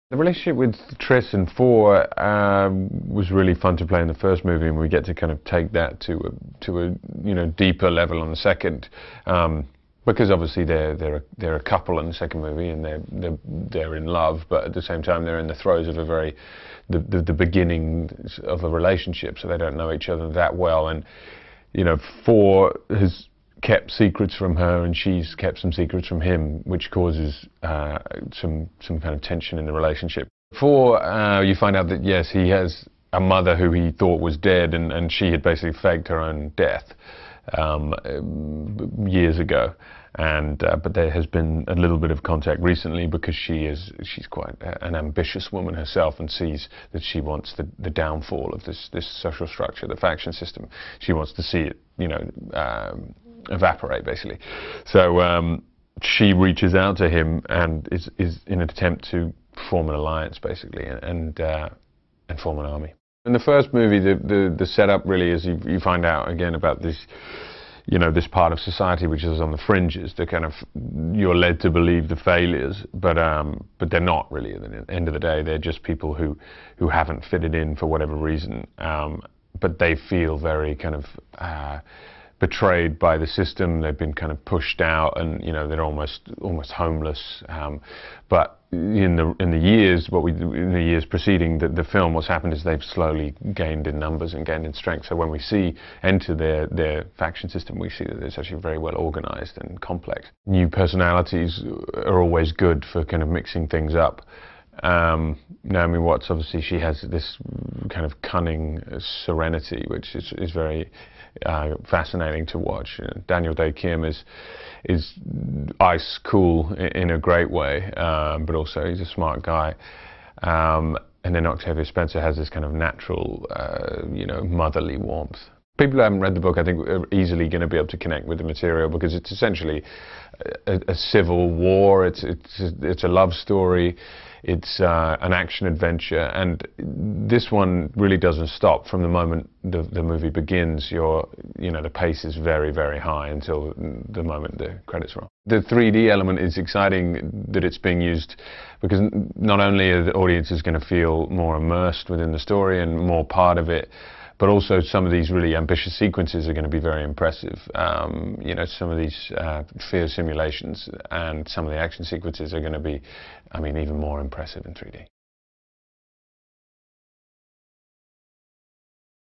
The relationship with Tris and Four was really fun to play in the first movie, and we get to kind of take that to a deeper level on the second, because obviously they're a couple in the second movie, and they're in love, but at the same time they're in the throes of the beginning of a relationship, so they don't know each other that well, and Four has kept secrets from her, and she's kept some secrets from him, which causes some kind of tension in the relationship. Four, you find out that yes, he has a mother who he thought was dead, and she had basically faked her own death years ago, and but there has been a little bit of contact recently because she's quite an ambitious woman herself, and sees that she wants the downfall of this social structure, the faction system. She wants to see it, evaporate, basically. So she reaches out to him and is in an attempt to form an alliance, basically, and form an army. In the first movie, the setup really is you find out again about this, this part of society which is on the fringes. The kind of, you're led to believe the failures, but they're not really. At the end of the day, they're just people who haven't fitted in for whatever reason, but they feel very kind of betrayed by the system. They've been kind of pushed out, and they're almost homeless. But in the years preceding the film, what's happened is they've slowly gained in numbers and gained in strength. So when we enter their faction system, we see that it's actually very well organized and complex. New personalities are always good for kind of mixing things up. Naomi Watts, obviously, she has this kind of cunning serenity, which is very fascinating to watch. Daniel Dae Kim is ice cool in a great way, but also he's a smart guy. And then Octavia Spencer has this kind of natural, motherly warmth. People who haven't read the book, I think, are easily going to be able to connect with the material, because it's essentially a civil war. It's a love story. It's an action adventure, and this one really doesn't stop from the moment the movie begins. The pace is very, very high until the moment the credits roll. The 3D element is exciting that it's being used, because not only are the audiences going to feel more immersed within the story and more part of it, but also some of these really ambitious sequences are going to be very impressive. Some of these fear simulations and some of the action sequences are going to be, even more impressive in 3D.